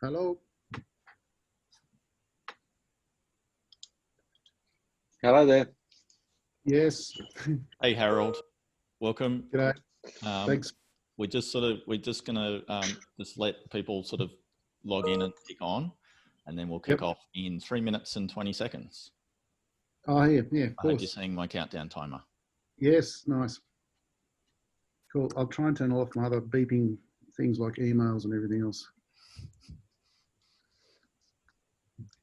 Hello. Hello there. Yes. Hey Harold, welcome. G'day. Thanks. We're just going to just let people sort of log in and kick on, and then we'll kick off in 3 minutes and 20 seconds. Oh, yeah, of I course. hope you're seeing my countdown timer. Yes, nice. Cool. I'll try and turn off my other beeping things like emails and everything else.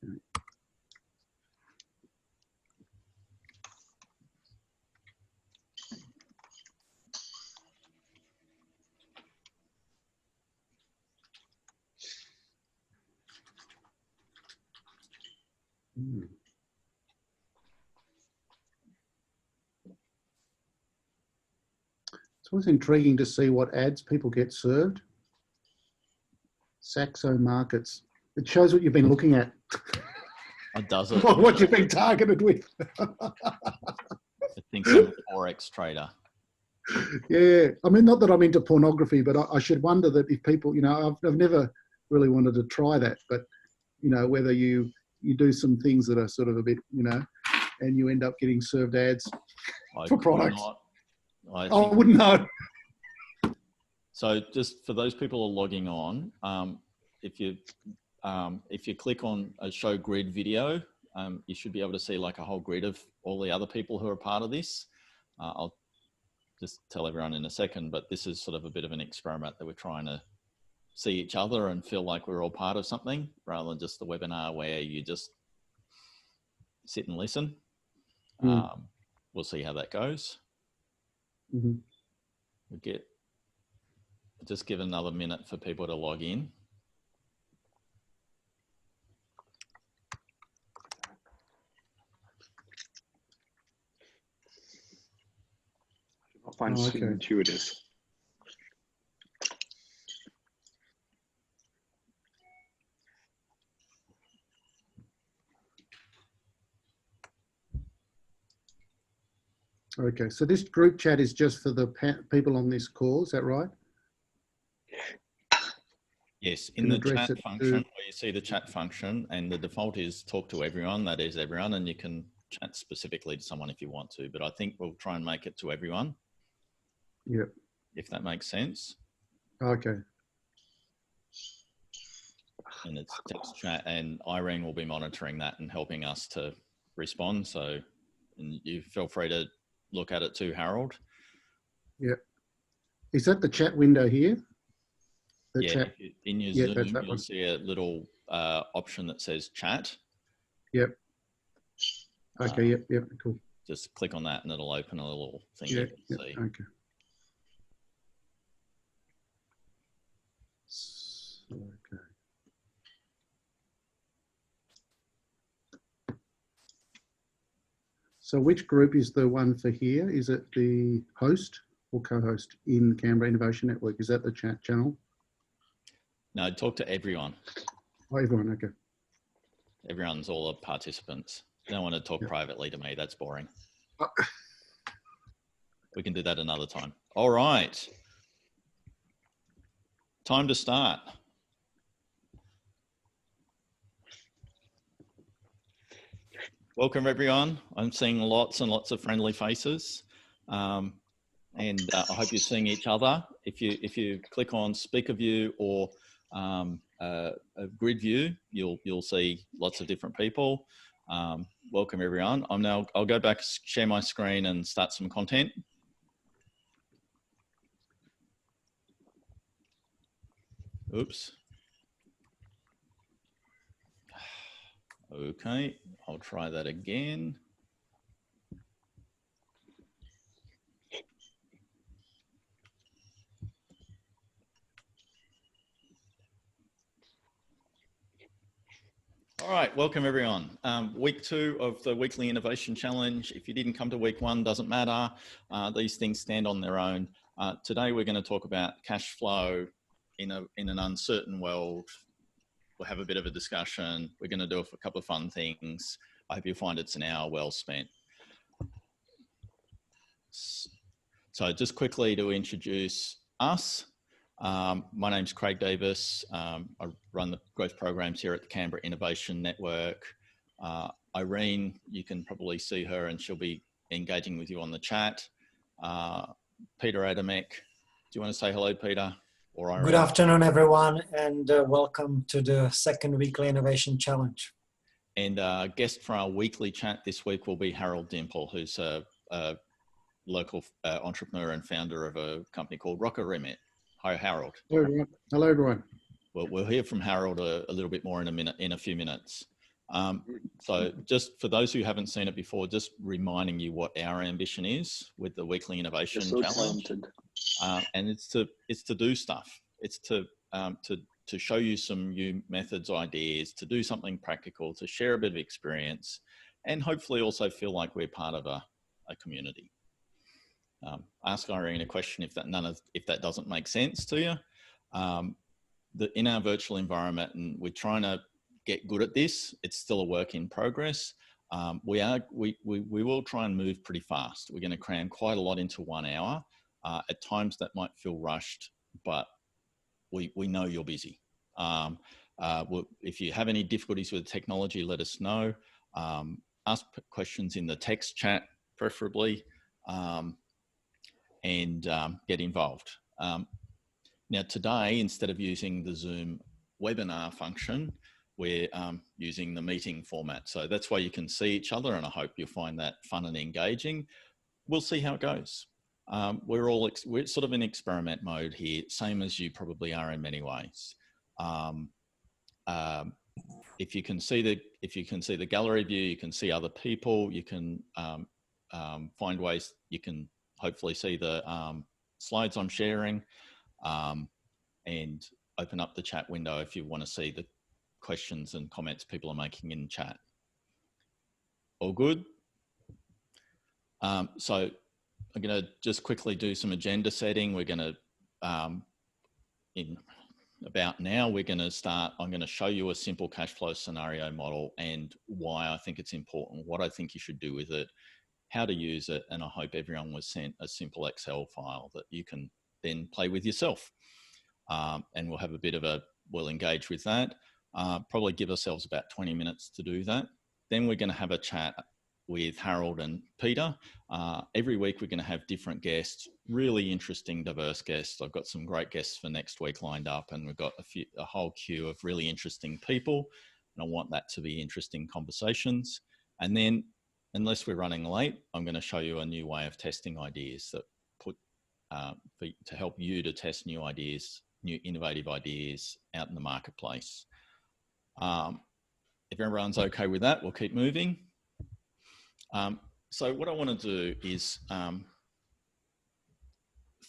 Okay. It's always intriguing to see what ads people get served. Saxo Markets. It shows what you've been looking at. It does it. What you've been targeted with. It thinks I'm a Forex trader. Yeah. I mean, not that I'm into pornography, but I should wonder that if people, I've never really wanted to try that, but, whether you do some things that are sort of a bit, and you end up getting served ads for products. I wouldn't know. So just for those people who are logging on, if you click on a show grid video, you should be able to see like a whole grid of all the other people who are part of this. I'll just tell everyone in a second, but this is sort of a bit of an experiment that we're trying to see each other and feel like we're all part of something rather than just the webinar where you just sit and listen. We'll see how that goes. Mm-hmm. Just give another minute for people to log in. I find it intuitive. Okay, so this group chat is just for the people on this call, is that right? Yes, in the chat function, where you see the chat function, and the default is talk to everyone, that is everyone, and you can chat specifically to someone if you want to, but I think we'll try and make it to everyone. Yep. If that makes sense. Okay. And it's text chat, and Irene will be monitoring that and helping us to respond. So, and you feel free to look at it too, Harold. Yep. Is that the chat window here? Chat. In your Zoom, you'll see a little option that says chat. Yep. Okay, yep, cool. Just click on that and it'll open a little thing you can see. Okay. Okay. So which group is the one for here? Is it the host or co-host in Canberra Innovation Network? Is that the chat channel? No, talk to everyone. Oh, everyone, okay. Everyone's all the participants. You don't want to talk privately to me. That's boring. We can do that another time. All right. Time to start. Welcome, everyone. I'm seeing lots and lots of friendly faces. And I hope you're seeing each other. If you click on speaker view or a grid view, you'll see lots of different people. Welcome, everyone. I'll go back, share my screen and start some content. Oops. Okay, I'll try that again. All right, welcome everyone. Week 2 of the Weekly Innovation Challenge. If you didn't come to week 1, doesn't matter. These things stand on their own. Today we're going to talk about cash flow in an uncertain world, We'll have a bit of a discussion. We're going to do a couple of fun things. I hope you find it's an hour well spent. So just quickly to introduce us. My name's Craig Davis. I run the growth programs here at the Canberra Innovation Network. Irene, you can probably see her and she'll be engaging with you on the chat. Peter Adamek, do you want to say hello, Peter? Or Irene? Good afternoon, everyone, and welcome to the second weekly innovation challenge. And guest for our weekly chat this week will be Harold Dimple, who's a local entrepreneur and founder of a company called Rocket Remit. Hi, Harold. Hello, everyone. Hello, everyone. Well, we'll hear from Harold a little bit more in a few minutes. So just for those who haven't seen it before, just reminding you what our ambition is with the weekly innovation challenge. And it's to do stuff. It's to show you some new methods, ideas, to do something practical, to share a bit of experience, and hopefully also feel like we're part of a community. Ask Irene a question if that doesn't make sense to you. In our virtual environment, and we're trying to get good at this. It's still a work in progress. We will try and move pretty fast. We're going to cram quite a lot into 1 hour. At times that might feel rushed, but we know you're busy. If you have any difficulties with technology, let us know. Ask questions in the text chat, preferably, and get involved. Now today, instead of using the Zoom webinar function, we're using the meeting format. So that's why you can see each other, and I hope you'll find that fun and engaging. We'll see how it goes. We're sort of in experiment mode here, same as you probably are in many ways. If you can see the gallery view, you can see other people. You can find ways you can hopefully see the slides I'm sharing, and open up the chat window if you want to see the questions and comments people are making in chat. All good? So I'm going to just quickly do some agenda setting. We're going to, in about now, we're going to start. I'm going to show you a simple cash flow scenario model and why I think it's important, what I think you should do with it, how to use it, and I hope everyone was sent a simple Excel file that you can then play with yourself. And we'll have a bit of we'll engage with that. Probably give ourselves about 20 minutes to do that. Then we're going to have a chat with Harold and Peter. Every week we're going to have different guests, really interesting, diverse guests. I've got some great guests for next week lined up, and we've got a whole queue of really interesting people, and I want that to be interesting conversations. And then, unless we're running late, I'm going to show you a new way of testing ideas that to help you to test new ideas, new innovative ideas out in the marketplace. If everyone's okay with that, we'll keep moving. So what I want to do is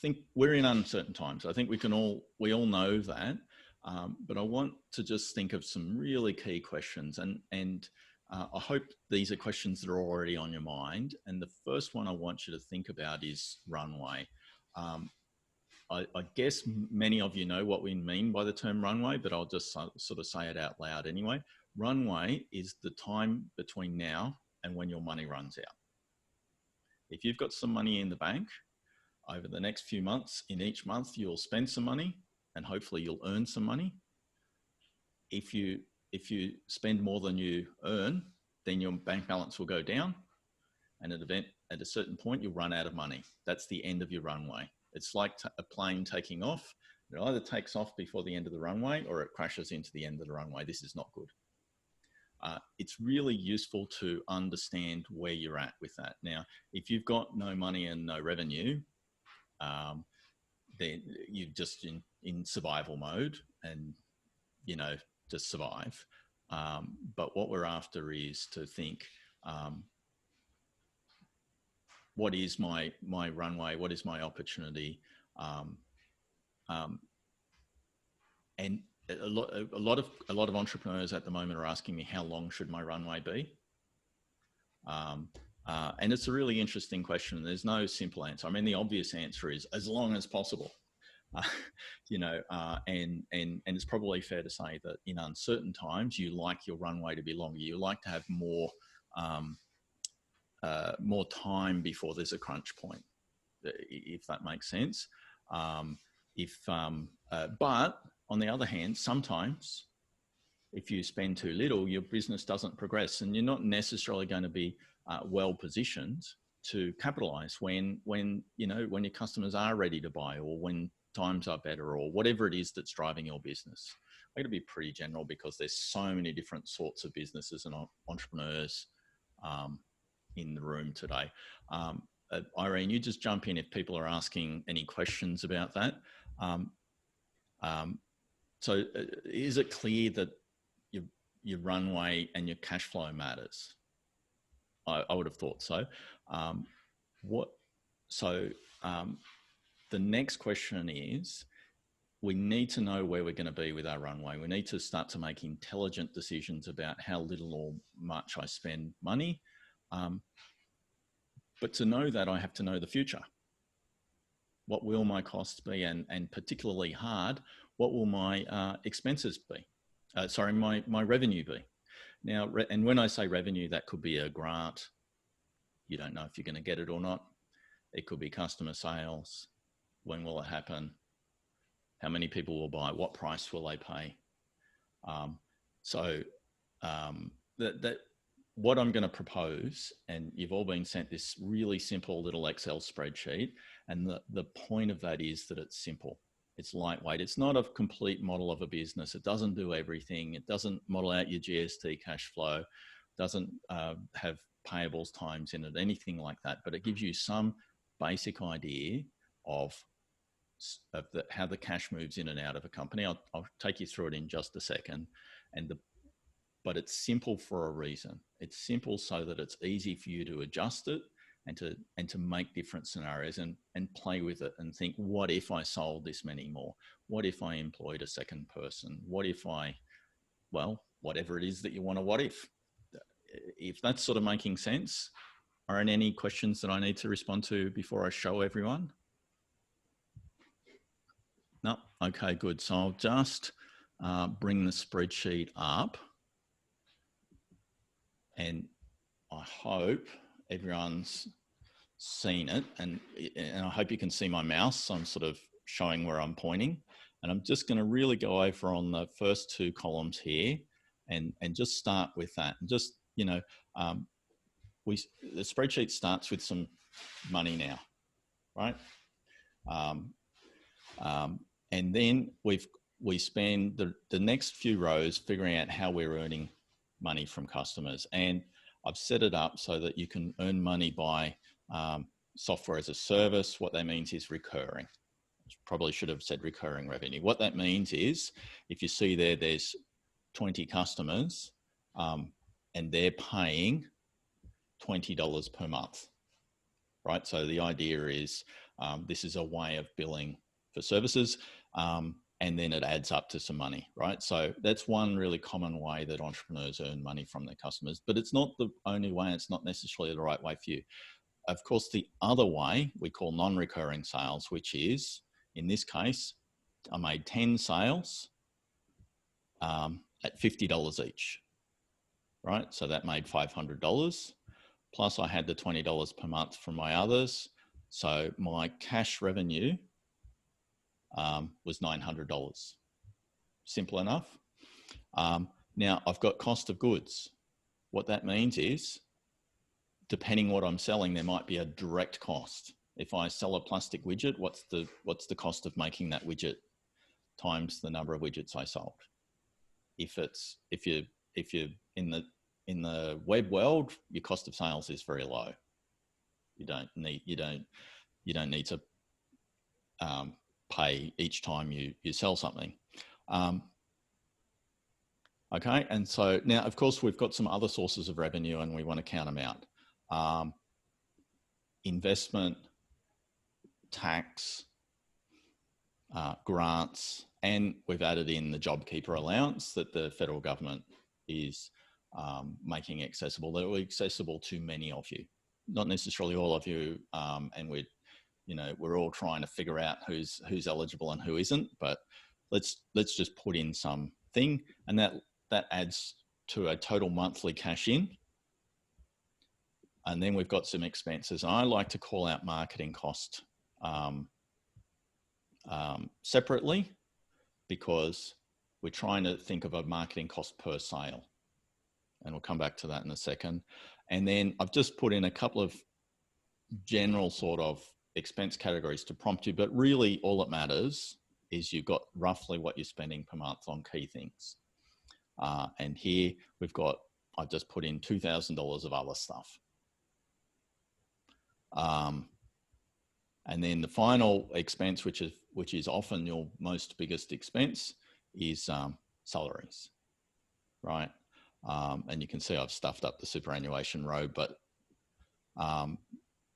think we're in uncertain times. I think we all know that, but I want to just think of some really key questions, and I hope these are questions that are already on your mind. And the first one I want you to think about is runway. I guess many of you know what we mean by the term runway, but I'll just sort of say it out loud anyway. Runway is the time between now and when your money runs out. If you've got some money in the bank, over the next few months, in each month, you'll spend some money and hopefully you'll earn some money. If you spend more than you earn, then your bank balance will go down, and at a certain point, you'll run out of money. That's the end of your runway. It's like a plane taking off. It either takes off before the end of the runway or it crashes into the end of the runway. This is not good. It's really useful to understand where you're at with that. Now, if you've got no money and no revenue, then you're just in survival mode and, just survive. But what we're after is to think, what is my runway? What is my opportunity? And a lot of entrepreneurs at the moment are asking me, how long should my runway be? And it's a really interesting question. There's no simple answer. I mean, the obvious answer is as long as possible. you know, and it's probably fair to say that in uncertain times, you like your runway to be longer. You like to have more time before there's a crunch point, if that makes sense. But on the other hand, sometimes if you spend too little, your business doesn't progress, and you're not necessarily going to be well positioned to capitalize when your customers are ready to buy, or when times are better, or whatever it is that's driving your business. I'm going to be pretty general because there's so many different sorts of businesses and entrepreneurs in the room today. Irene, you just jump in if people are asking any questions about that. So is it clear that your runway and your cash flow matters? I would have thought so. The next question is, we need to know where we're going to be with our runway. We need to start to make intelligent decisions about how little or much I spend money. But to know that, I have to know the future. What will my costs be? And particularly hard, what will my expenses be? My revenue be? Now, and when I say revenue, that could be a grant. You don't know if you're going to get it or not. It could be customer sales. When will it happen? How many people will buy? What price will they pay? What I'm going to propose, and you've all been sent this really simple little Excel spreadsheet, and the point of that is that it's simple. It's lightweight. It's not a complete model of a business. It doesn't do everything. It doesn't model out your GST cash flow. Doesn't have payables times in it, anything like that. But it gives you some basic idea of how the cash moves in and out of a company. I'll take you through it in just a second. But it's simple for a reason. It's simple so that it's easy for you to adjust it and to make different scenarios and play with it and think, what if I sold this many more? What if I employed a second person? What if whatever it is that you want to what if that's sort of making sense. Are there any questions that I need to respond to before I show everyone? No? Okay, good. So I'll just bring the spreadsheet up, and I hope everyone's seen it, and I hope you can see my mouse. So I'm sort of showing where I'm pointing, and I'm just going to really go over on the first two columns here and just start with that. And just, the spreadsheet starts with some money now, right? And then we spend the next few rows figuring out how we're earning money from customers. And I've set it up so that you can earn money by software as a service. What that means is recurring. Probably should have said recurring revenue. What that means is, if you see there's 20 customers and they're paying $20 per month, right? So the idea is this is a way of billing for services, and then it adds up to some money, right? So that's one really common way that entrepreneurs earn money from their customers, but it's not the only way. It's not necessarily the right way for you. Of course, the other way we call non-recurring sales, which is, in this case, I made 10 sales at $50 each, right? So that made $500. Plus I had the $20 per month from my others. So my cash revenue was $900. Simple enough. Now I've got cost of goods. What that means is, depending what I'm selling, there might be a direct cost. If I sell a plastic widget, what's the cost of making that widget times the number of widgets I sold? If you're in the web world, your cost of sales is very low. You don't need to pay each time you sell something. Okay, and so now, of course, we've got some other sources of revenue, and we want to count them out. Investment, tax, grants, and we've added in the JobKeeper allowance that the federal government is making accessible. That will be accessible to many of you, not necessarily all of you, and you know, we're all trying to figure out who's eligible and who isn't, but let's just put in something, and that adds to a total monthly cash in. And then we've got some expenses. I like to call out marketing cost separately, because we're trying to think of a marketing cost per sale. And we'll come back to that in a second. And then I've just put in a couple of general sort of expense categories to prompt you, but really all that matters is you've got roughly what you're spending per month on key things. And here I've just put in $2,000 of other stuff. And then the final expense, which is often your most biggest expense, is salaries, right? And you can see I've stuffed up the superannuation row, but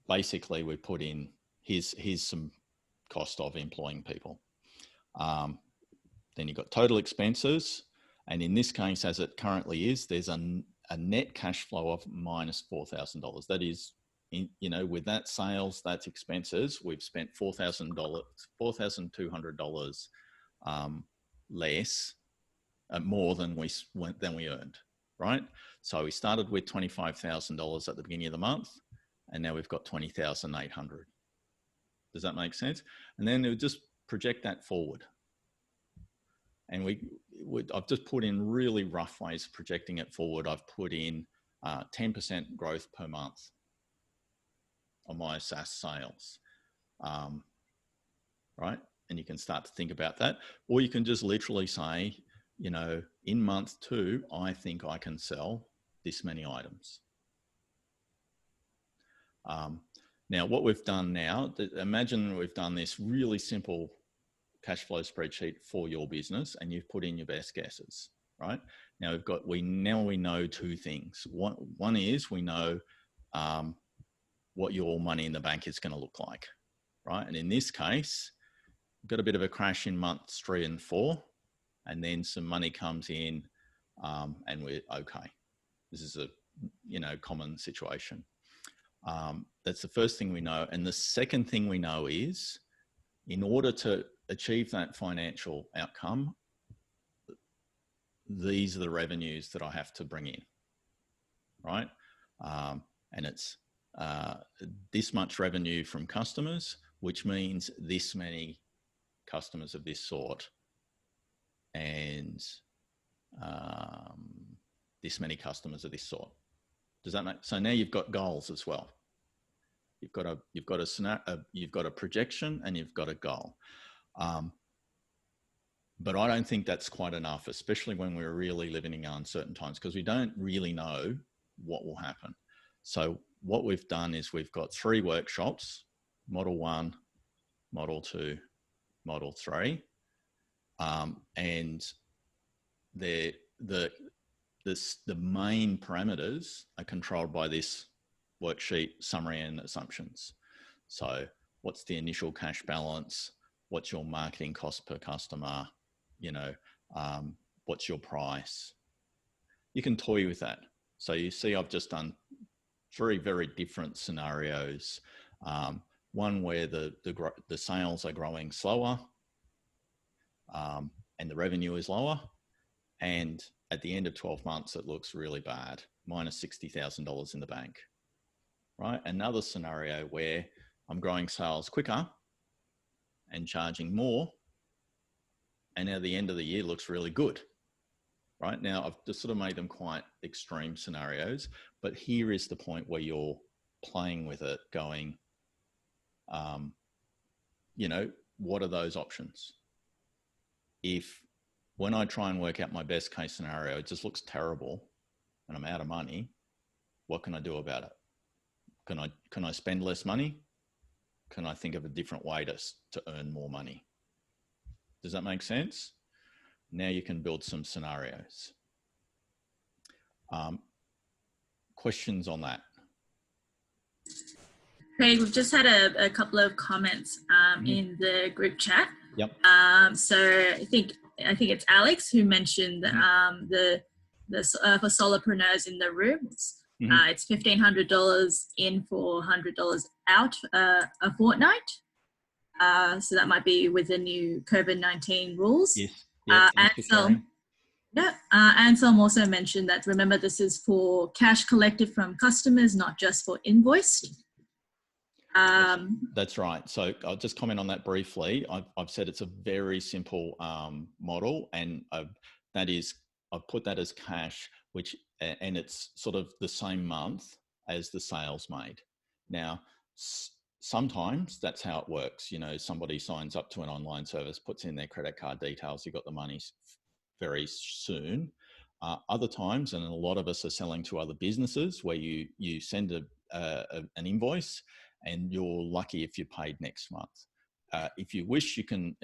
basically we put in, here's some cost of employing people. Then you've got total expenses. And in this case, as it currently is, there's a net cash flow of minus $4,000. That is, you know, with that sales, that's expenses, we've spent $4,200 less, more than we earned, right? So we started with $25,000 at the beginning of the month, and now we've got $20,800. Does that make sense? And then we'll just project that forward. And I've just put in really rough ways of projecting it forward. I've put in 10% growth per month on my SaaS sales, right? And you can start to think about that. Or you can just literally say, you know, in month 2, I think I can sell this many items. Now, what we've done now, imagine we've done this really simple cash flow spreadsheet for your business, and you've put in your best guesses, right? Now we know 2 things. One is we know what your money in the bank is going to look like, right? And in this case, we've got a bit of a crash in months 3 and 4, and then some money comes in, and we're okay. This is a, you know, common situation. That's the first thing we know. And the second thing we know is, in order to achieve that financial outcome, these are the revenues that I have to bring in, right? And it's this much revenue from customers, which means this many customers of this sort, and this many customers of this sort. Does that make? So now you've got goals as well. You've got a projection, and you've got a goal. But I don't think that's quite enough, especially when we're really living in uncertain times, because we don't really know what will happen. So what we've done is we've got 3 workshops: Model 1, Model 2, Model 3, and the main parameters are controlled by this worksheet summary and assumptions. So what's the initial cash balance? What's your marketing cost per customer? You know, what's your price? You can toy with that. So you see, I've just done 3 very different scenarios. One where the sales are growing slower, and the revenue is lower, and at the end of 12 months, it looks really bad, minus $60,000 in the bank, right? Another scenario where I'm growing sales quicker and charging more, and at the end of the year looks really good, right? Now, I've just sort of made them quite extreme scenarios, but here is the point where you're playing with it, going, you know, what are those options? If when I try and work out my best case scenario, it just looks terrible and I'm out of money, what can I do about it? Can I spend less money? Can I think of a different way to earn more money? Does that make sense? Now you can build some scenarios. Questions on that? Craig, we've just had a couple of comments in the group chat. Yep. So I think it's Alex who mentioned for solopreneurs in the room. It's $1,500 in for $100 out a fortnight. So that might be with the new COVID-19 rules. Yes. Yeah. Anselm also mentioned that, remember, this is for cash collected from customers, not just for invoiced. That's right. So I'll just comment on that briefly. I've said it's a very simple model, and that is, I've put that as cash, and it's sort of the same month as the sales made. Now, sometimes that's how it works. You know, somebody signs up to an online service, puts in their credit card details, you got the money very soon. Other times, and a lot of us are selling to other businesses, where you send an invoice and you're lucky if you're paid next month. If you wish, you can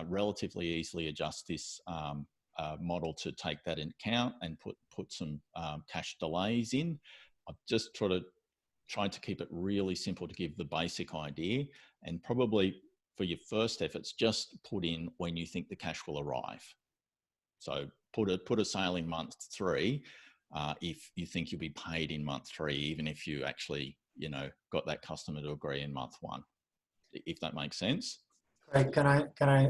relatively easily adjust this model to take that into account and put some cash delays in. I've just tried to keep it really simple to give the basic idea, and probably for your first efforts, just put in when you think the cash will arrive. So put a sale in month 3 if you think you'll be paid in month 3, even if you actually, got that customer to agree in month 1, if that makes sense. Right. Can I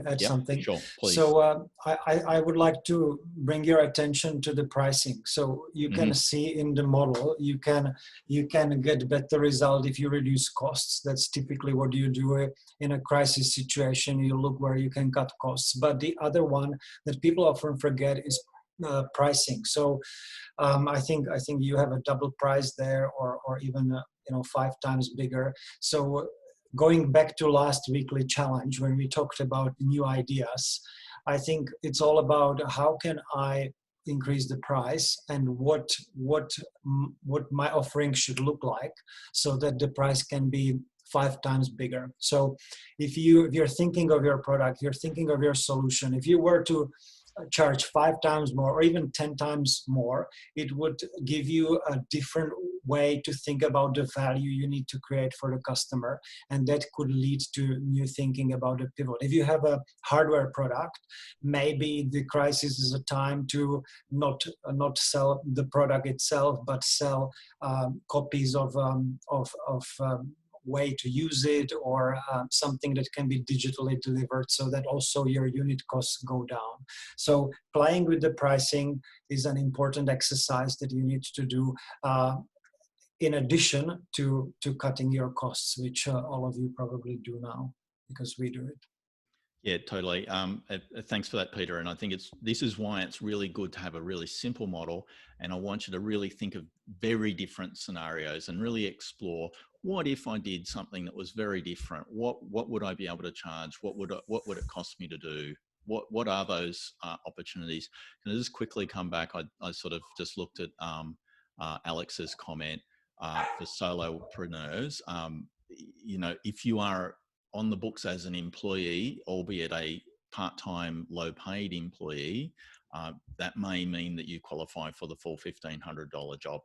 add something? Sure, please. So I would like to bring your attention to the pricing. So you can see in the model, you can get better result if you reduce costs. That's typically what you do in a crisis situation. You look where you can cut costs. But the other one that people often forget is pricing. So I think you have a double price there, or even 5 times bigger. So going back to last weekly challenge, when we talked about new ideas, I think it's all about how can I increase the price and what my offering should look like so that the price can be 5 times bigger. So if you're thinking of your product, you're thinking of your solution, if you were to charge 5 times more or even 10 times more, it would give you a different way to think about the value you need to create for the customer, and that could lead to new thinking about the pivot. If you have a hardware product, maybe the crisis is a time to not sell the product itself, but sell copies of way to use it, or something that can be digitally delivered, so that also your unit costs go down. So playing with the pricing is an important exercise that you need to do in addition to cutting your costs, which all of you probably do now because we do it. Yeah, totally. Thanks for that, Peter. And I think this is why it's really good to have a really simple model. And I want you to really think of very different scenarios and really explore, what if I did something that was very different? What would I be able to charge? What would it cost me to do? What are those opportunities? Can I just quickly come back? I sort of just looked at Alex's comment for solopreneurs. If you are on the books as an employee, albeit a part-time, low-paid employee, that may mean that you qualify for the full $1,500 job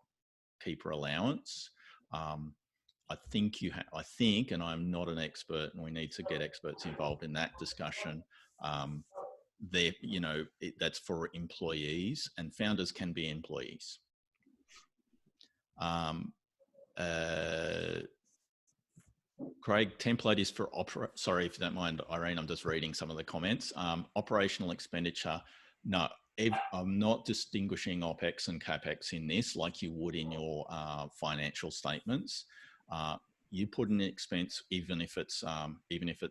keeper allowance. I think, and I'm not an expert, and we need to get experts involved in that discussion. That's for employees, and founders can be employees. Craig, template is for sorry if you don't mind, Irene, I'm just reading some of the comments. Operational expenditure. No, I'm not distinguishing OPEX and CAPEX in this like you would in your financial statements. You put an expense even if it's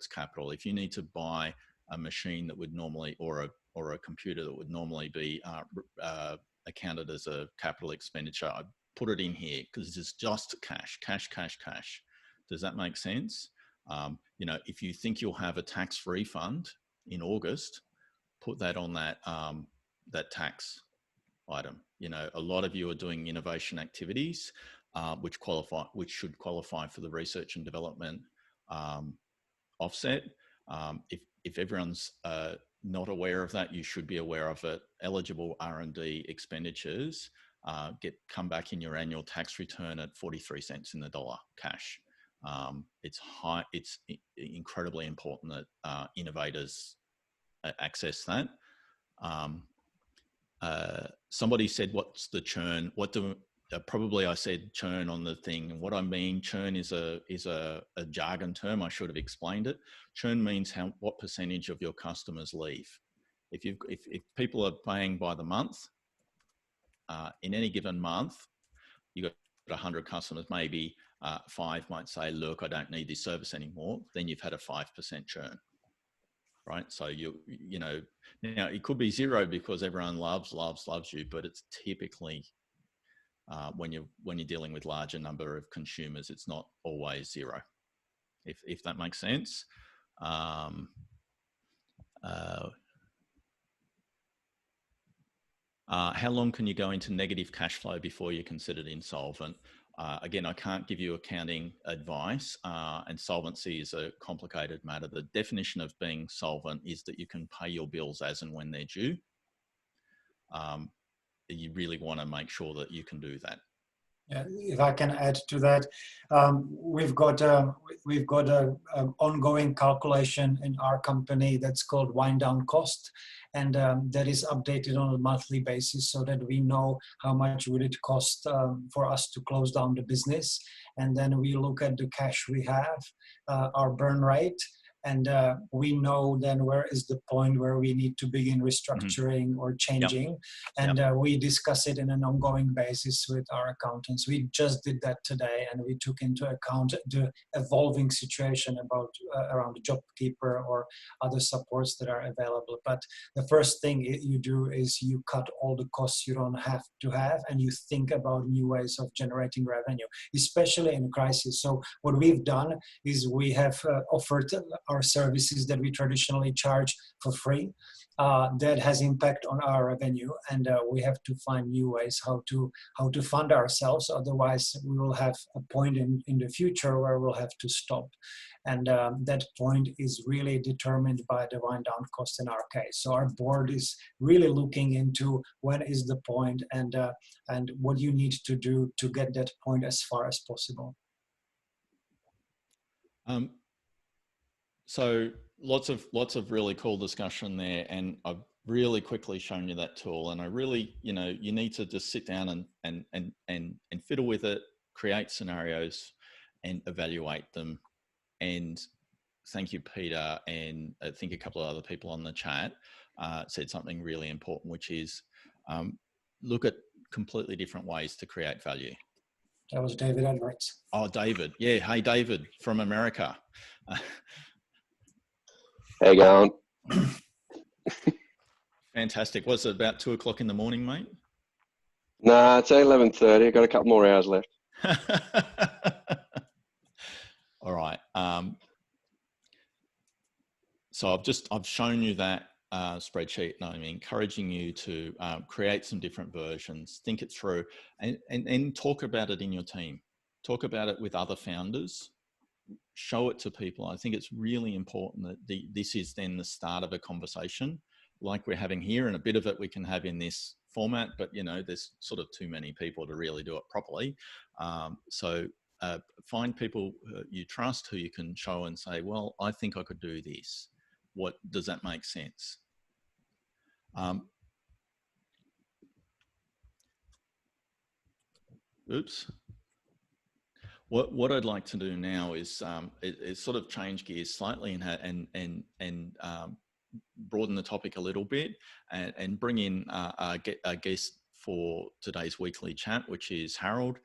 capital. If you need to buy a machine that would normally, or a computer that would normally be accounted as a capital expenditure, I put it in here because it's just cash. Does that make sense? If you think you'll have a tax refund in August, put that on that tax item. A lot of you are doing innovation activities, which should qualify for the research and development offset. If everyone's not aware of that, you should be aware of it. Eligible R&D expenditures come back in your annual tax return at 43 cents in the dollar cash. It's incredibly important that innovators access that. Somebody said, what's the churn? probably I said churn on the thing. And what I mean, churn is a jargon term. I should have explained it. Churn means what percentage of your customers leave. If people are paying by the month, in any given month, you've got 100 customers, maybe 5 might say, look, I don't need this service anymore. Then you've had a 5% churn, right? So you know, now it could be 0 because everyone loves you, but it's typically when you're dealing with larger number of consumers, it's not always 0, if that makes sense. How long can you go into negative cash flow before you're considered insolvent? Again, I can't give you accounting advice, and solvency is a complicated matter. The definition of being solvent is that you can pay your bills as and when they're due. You really want to make sure that you can do that. Yeah, if I can add to that, we've got a ongoing calculation in our company that's called wind down cost, and that is updated on a monthly basis so that we know how much would it cost for us to close down the business, and then we look at the cash we have, our burn rate. And we know then where is the point where we need to begin restructuring or changing. And we discuss it in an ongoing basis with our accountants. We just did that today, and we took into account the evolving situation about around the JobKeeper or other supports that are available. But the first thing you do is you cut all the costs you don't have to have, and you think about new ways of generating revenue, especially in crisis. So what we've done is we have offered our services that we traditionally charge for free. That has impact on our revenue, and we have to find new ways how to fund ourselves. Otherwise, we will have a point in the future where we'll have to stop, and that point is really determined by the wind down cost in our case. So our board is really looking into when is the point and what you need to do to get that point as far as possible. So lots of really cool discussion there, and I've really quickly shown you that tool, and I really, you know, you need to just sit down and fiddle with it, create scenarios and evaluate them. And thank you, Peter, and I think a couple of other people on the chat said something really important, which is look at completely different ways to create value. That was David Edwards. Oh, David. Yeah. Hey, David from America. Hey, going. Fantastic. What's it, about 2 o'clock in the morning, mate? Nah, it's 11:30. I've got a couple more hours left. All right. So I've shown you that spreadsheet, and I'm encouraging you to create some different versions, think it through, and talk about it in your team. Talk about it with other founders. Show it to people. I think it's really important that this is then the start of a conversation like we're having here, and a bit of it we can have in this format, but you know, there's sort of too many people to really do it properly. So find people you trust who you can show and say, well, I think I could do this. What does that make sense? Oops. What I'd like to do now is sort of change gears slightly and broaden the topic a little bit, and bring in a guest for today's weekly chat, which is Harold.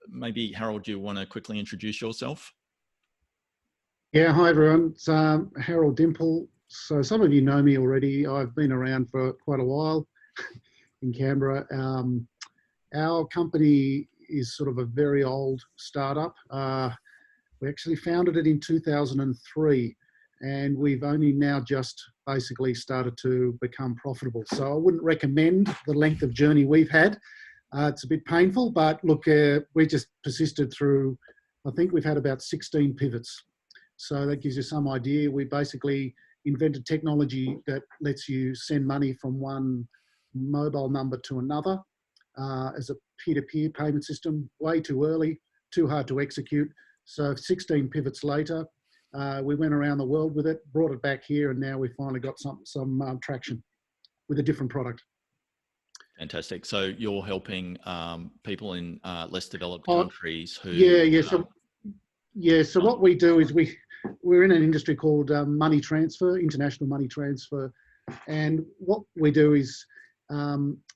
Maybe Harold, do you want to quickly introduce yourself? Yeah, hi everyone. It's Harold Dimple. So some of you know me already. I've been around for quite a while in Canberra. Our company is sort of a very old startup. We actually founded it in 2003, and we've only now just basically started to become profitable. So I wouldn't recommend the length of journey we've had. It's a bit painful, but look, we just persisted through, I think we've had about 16 pivots. So that gives you some idea. We basically invented technology that lets you send money from one mobile number to another as a peer-to-peer payment system. Way too early, too hard to execute. So 16 pivots later, we went around the world with it, brought it back here, and now we've finally got some traction with a different product. Fantastic. So you're helping people in less developed Oh, countries who... So what we do is we're in an industry called money transfer, international money transfer. And what we do is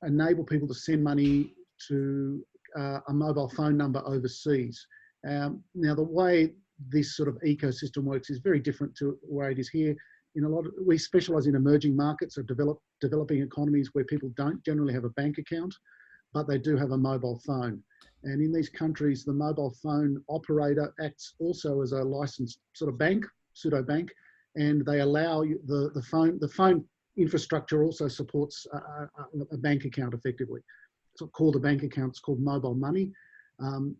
enable people to send money to a mobile phone number overseas. Now, the way this sort of ecosystem works is very different to the way it is here. We specialize in emerging markets or developing economies where people don't generally have a bank account, but they do have a mobile phone. And in these countries, the mobile phone operator acts also as a licensed sort of bank, pseudo bank, and they allow you the phone infrastructure also supports a bank account effectively. It's not called a bank account, it's called mobile money. And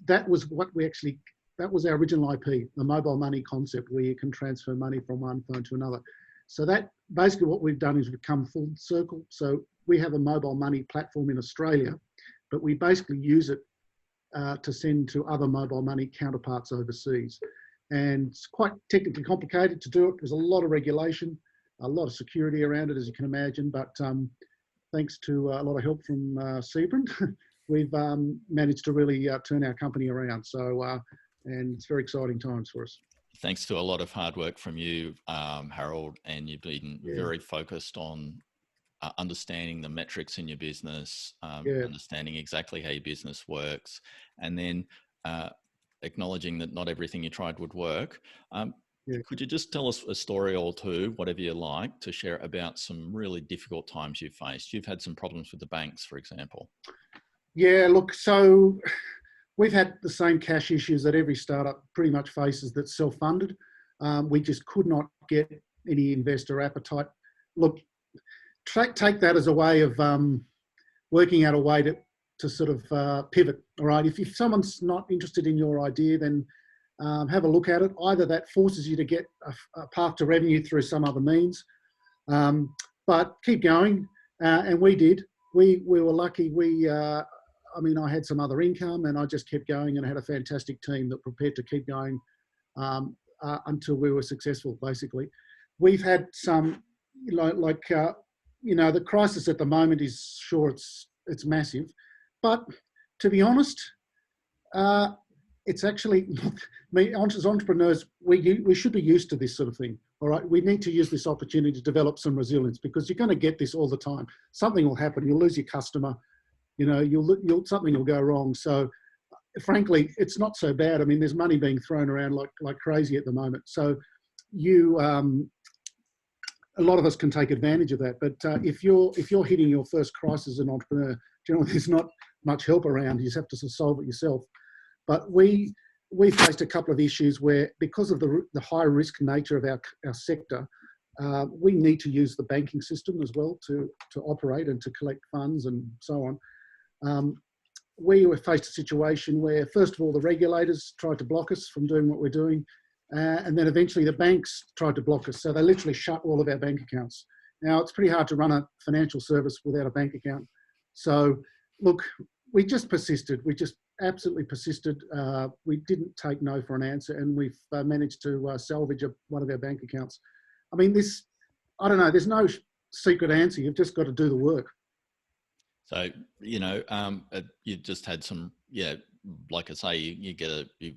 that was our original IP, the mobile money concept, where you can transfer money from one phone to another. So that basically what we've done is we've come full circle. So we have a mobile money platform in Australia, but we basically use it to send to other mobile money counterparts overseas. And it's quite technically complicated to do it. There's a lot of regulation, a lot of security around it, as you can imagine. But thanks to a lot of help from Sebring, we've managed to really turn our company around. So, and it's very exciting times for us. Thanks to a lot of hard work from you, Harold, and you've been very focused on understanding the metrics in your business, understanding exactly how your business works, and then acknowledging that not everything you tried would work. Could you just tell us a story or two, whatever you like, to share about some really difficult times you've faced? You've had some problems with the banks, for example. Yeah, look, so we've had the same cash issues that every startup pretty much faces that's self-funded. We just could not get any investor appetite. Look, take that as a way of working out a way to sort of pivot, all right? If someone's not interested in your idea, then have a look at it. Either that forces you to get a path to revenue through some other means, but keep going. And we did. We were lucky. I had some other income and I just kept going, and I had a fantastic team that prepared to keep going until we were successful, basically. We've had some, the crisis at the moment is sure it's massive, but to be honest, it's actually, as entrepreneurs, we should be used to this sort of thing. All right, we need to use this opportunity to develop some resilience, because you're going to get this all the time. Something will happen. You'll lose your customer. Something will go wrong. So, frankly, it's not so bad. I mean, there's money being thrown around like crazy at the moment. So, a lot of us can take advantage of that. But if you're hitting your first crisis as an entrepreneur, generally there's not much help around. You just have to solve it yourself. But we faced a couple of issues where, because of the high risk nature of our sector, we need to use the banking system as well to operate and to collect funds and so on. We were faced a situation where, first of all, the regulators tried to block us from doing what we're doing. And then eventually the banks tried to block us. So they literally shut all of our bank accounts. Now, it's pretty hard to run a financial service without a bank account. So, look, we just persisted. We just absolutely persisted. We didn't take no for an answer, and we've managed to salvage one of our bank accounts. I mean, I don't know, there's no secret answer. You've just got to do the work. So, you just had some, like I say, you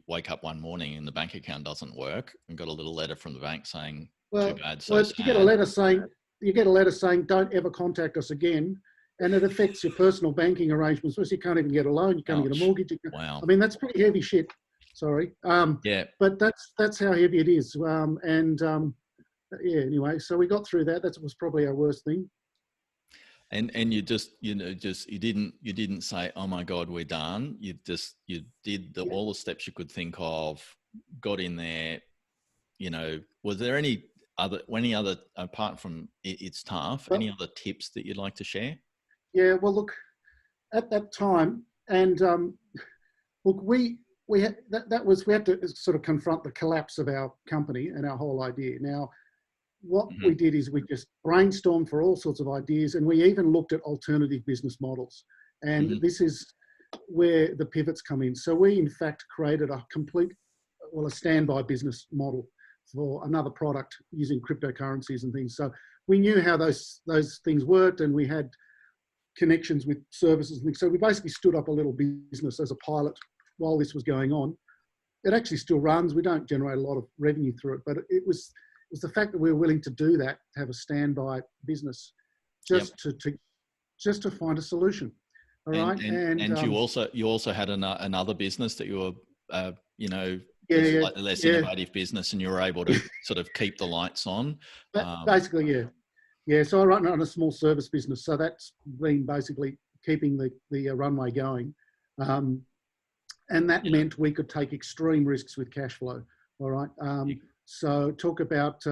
wake up one morning and the bank account doesn't work, and got a little letter from the bank saying, too bad, so sad. You get a letter saying, don't ever contact us again. And it affects your personal banking arrangements. So you can't even get a loan, you can't get a mortgage. Wow. I mean, that's pretty heavy shit. Sorry. But that's how heavy it is. Anyway, so we got through that. That was probably our worst thing. And you didn't say, oh my God, we're done. You did all the steps you could think of, got in there. Was there any other, apart from it's tough, any other tips that you'd like to share? Yeah, well, look, at that time, and look, we had to sort of confront the collapse of our company and our whole idea. Now, what we did is we just brainstormed for all sorts of ideas, and we even looked at alternative business models. And this is where the pivots come in. So we, in fact, created a standby business model for another product using cryptocurrencies and things. So we knew how those things worked, and we had connections with services and things. So we basically stood up a little business as a pilot while this was going on. It actually still runs. We don't generate a lot of revenue through it, but it was the fact that we were willing to do that, to have a standby business, just to find a solution. All right, and you also had another business that you were, less innovative business, and you were able to sort of keep the lights on. Basically, yeah. So I run on a small service business, so that's been basically keeping the runway going, and that meant we could take extreme risks with cash flow. All right. So talk about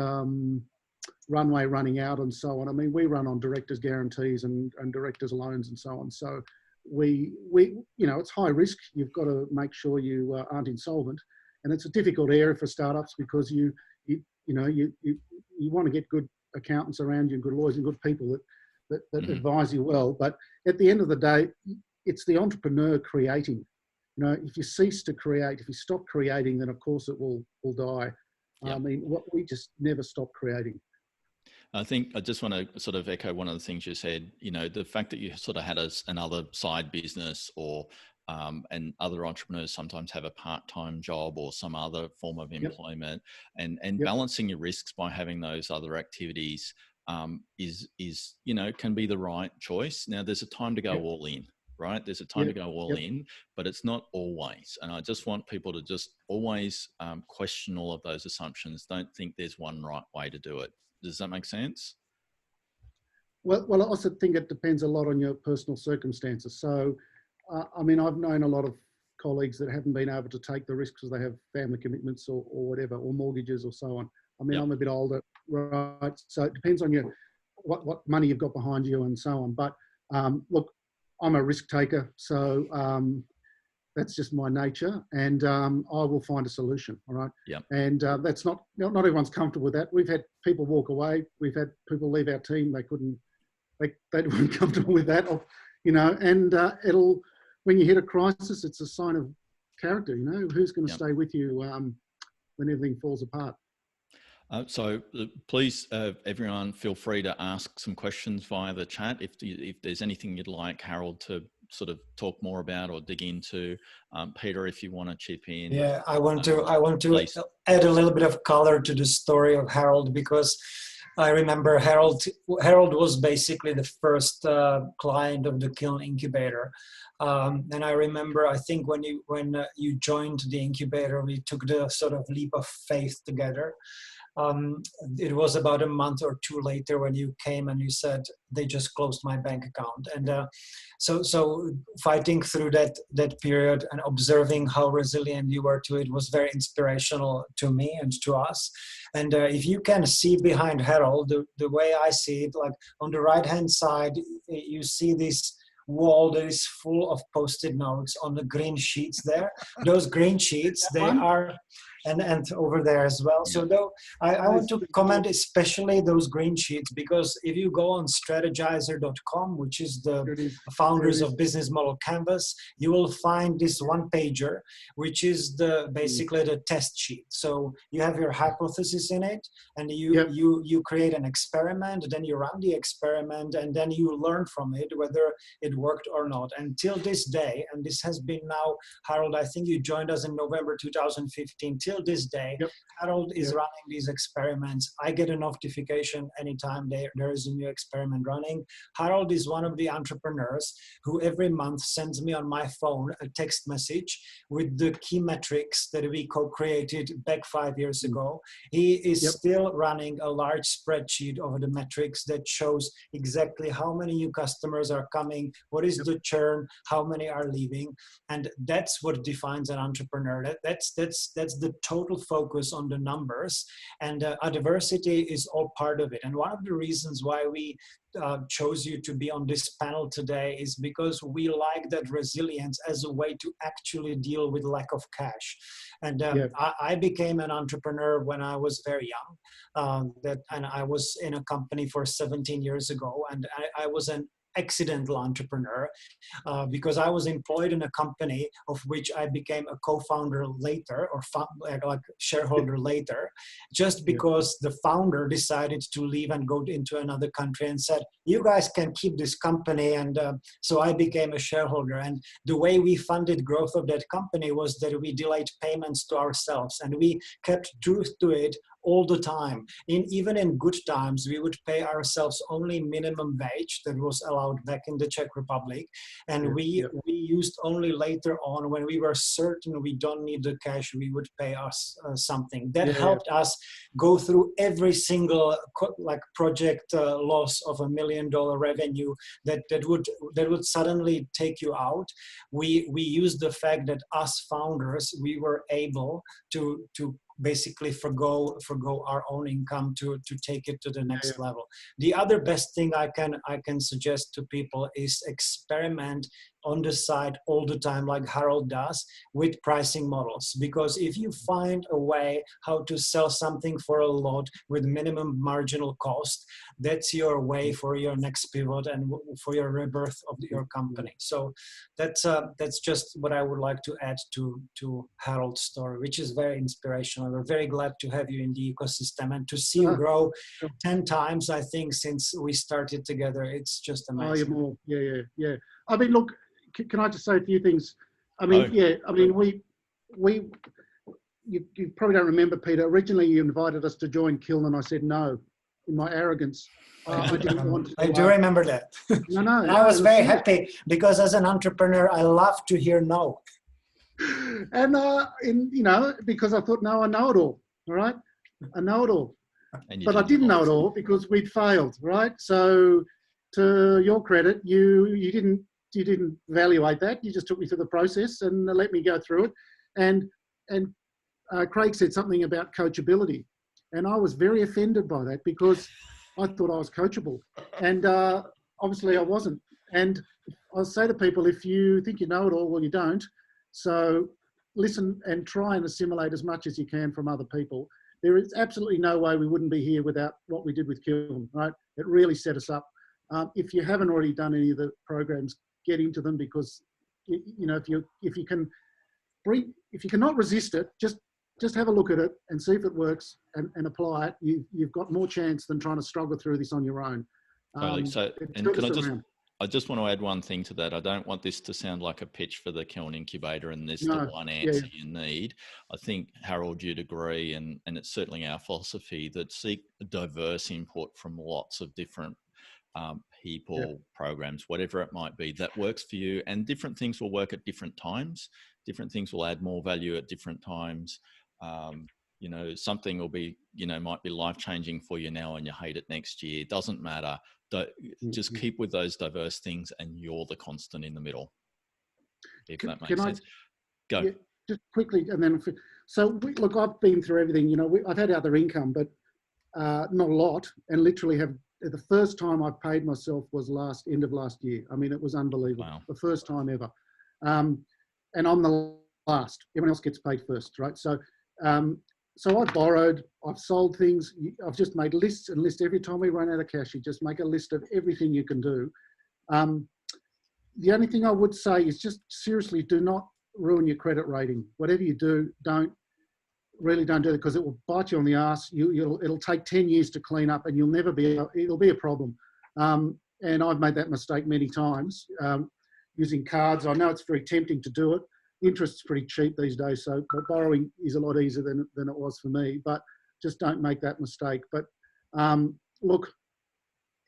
runway running out and so on. I mean, we run on directors' guarantees and directors' loans and so on. So we it's high risk. You've got to make sure you aren't insolvent, and it's a difficult area for startups because you want to get good accountants around you, and good lawyers and good people that advise you well. But at the end of the day, it's the entrepreneur creating. If you cease to create, if you stop creating, then of course it will die. Yep. I mean, we just never stop creating. I think I just want to sort of echo one of the things you said. The fact that you sort of had another side business, or and other entrepreneurs sometimes have a part-time job or some other form of employment, and balancing your risks by having those other activities is can be the right choice. Now, there's a time to go all in. Right? There's a time to go all in, but it's not always. And I just want people to just always question all of those assumptions. Don't think there's one right way to do it. Does that make sense? Well, I also think it depends a lot on your personal circumstances. So, I mean, I've known a lot of colleagues that haven't been able to take the risks because they have family commitments or whatever, or mortgages or so on. I mean, I'm a bit older, right? So it depends on what money you've got behind you and so on. But look, I'm a risk taker, so that's just my nature, and I will find a solution. All right. Yeah. And that's not everyone's comfortable with that. We've had people walk away. We've had people leave our team. They weren't comfortable with that. And when you hit a crisis, it's a sign of character. Who's going to stay with you when everything falls apart. So please, everyone, feel free to ask some questions via the chat. If there's anything you'd like Harold to sort of talk more about or dig into, Peter, if you want to chip in. Yeah, I want to add a little bit of color to the story of Harold, because I remember Harold was basically the first client of the Kiln Incubator. And I remember, I think when you joined the incubator, we took the sort of leap of faith together. It was about a month or two later when you came and you said, they just closed my bank account. And so fighting through that period and observing how resilient you were to it was very inspirational to me and to us. And if you can see behind Harold, the way I see it, like on the right-hand side, you see this wall that is full of post-it notes on the green sheets there. Those green sheets, they are... And over there as well. So though I want to comment especially those green sheets, because if you go on strategizer.com, which is the founders of Business Model Canvas, you will find this one pager, which is basically the test sheet. So you have your hypothesis in it, and you create an experiment, then you run the experiment, and then you learn from it whether it worked or not. Until this day, and this has been now, Harold, I think you joined us in November 2015. Till this day, Harold is running these experiments. I get a notification anytime there is a new experiment running. Harold is one of the entrepreneurs who every month sends me on my phone a text message with the key metrics that we co-created back 5 years ago. He is still running a large spreadsheet of the metrics that shows exactly how many new customers are coming, what is the churn, how many are leaving, and that's what defines an entrepreneur. That's the total focus on the numbers, and adversity is all part of it. And one of the reasons why we chose you to be on this panel today is because we like that resilience as a way to actually deal with lack of cash. And I became an entrepreneur when I was very young, and I was in a company for 17 years ago, and I was an accidental entrepreneur because I was employed in a company of which I became a co-founder later, or like shareholder later, just because the founder decided to leave and go into another country and said, you guys can keep this company. And so I became a shareholder. And the way we funded growth of that company was that we delayed payments to ourselves, and we kept truth to it all the time. Even in good times, we would pay ourselves only minimum wage that was allowed back in the Czech Republic. And we used only later on, when we were certain we don't need the cash, we would pay us something. That helped us go through every single project loss of $1 million revenue that would suddenly take you out. We used the fact that us founders, we were able to basically forgo our own income to take it to the next level. The other best thing I can suggest to people is experiment on the side all the time, like Harold does, with pricing models. Because if you find a way how to sell something for a lot with minimum marginal cost, that's your way for your next pivot and for your rebirth of your company. So that's just what I would like to add to Harold's story, which is very inspirational. We're very glad to have you in the ecosystem and to see you grow 10 times, I think, since we started together. It's just amazing. Oh, you're more. Yeah. I mean, look, can I just say a few things? I mean, you probably don't remember, Peter. Originally, you invited us to join Kiln, and I said no, in my arrogance. I didn't want to. I do remember that. No. I was very happy because as an entrepreneur, I love to hear no. And because I thought, no, I know it all. All right, I know it all. But I didn't know it all because we'd failed. Right. So, to your credit, you didn't evaluate that. You just took me through the process and let me go through it. And Craig said something about coachability, and I was very offended by that because I thought I was coachable, and obviously I wasn't. And I'll say to people, if you think you know it all, well, you don't. So listen and try and assimilate as much as you can from other people. There is absolutely no way we wouldn't be here without what we did with Kiln, right? It really set us up. If you haven't already done any of the programs, get into them, because if you cannot resist it, just have a look at it and see if it works and apply it. You've got more chance than trying to struggle through this on your own. So, I just want to add one thing to that. I don't want this to sound like a pitch for the Kiln Incubator and there's the one answer you need. I think, Harold, you'd agree, and it's certainly our philosophy, that seek diverse input from lots of different people, programs, whatever it might be, that works for you. And different things will work at different times. Different things will add more value at different times. Something will be, might be life-changing for you now and you hate it next year. It doesn't matter. Just keep with those diverse things and you're the constant in the middle. If that makes sense. Go. Yeah, just quickly, and then, look, I've been through everything. I've had other income, but not a lot, and literally the first time I paid myself was end of last year. I mean, it was unbelievable. Wow. The first time ever. And I'm the last. Everyone else gets paid first, right? So I borrowed, I've sold things. I've just made lists and lists. Every time we run out of cash, you just make a list of everything you can do. The only thing I would say is just seriously, do not ruin your credit rating. Whatever you do, don't do it, because it will bite you on the ass. It'll take 10 years to clean up, and it'll be a problem. And I've made that mistake many times using cards. I know it's very tempting to do it. Interest's pretty cheap these days, so borrowing is a lot easier than it was for me. But just don't make that mistake. But look,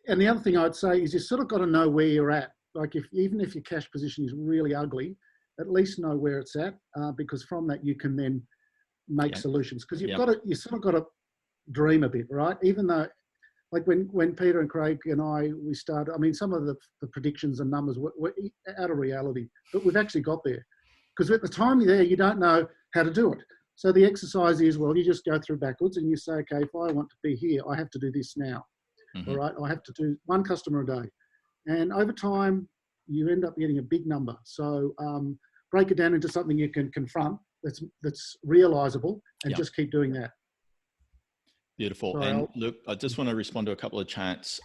and the other thing I'd say is you sort of got to know where you're at. Like even if your cash position is really ugly, at least know where it's at, because from that you can then make solutions. Because you sort of got to dream a bit, right? Even though, like when Peter and Craig and we started, I mean, some of the predictions and numbers were out of reality, but we've actually got there. Because at the time you're there, you don't know how to do it. So the exercise is, well, you just go through backwards and you say, okay, if I want to be here, I have to do this now. All right, I have to do one customer a day. And over time, you end up getting a big number. So break it down into something you can confront that's realizable, and just keep doing that. Beautiful. And look, I just want to respond to a couple of chats.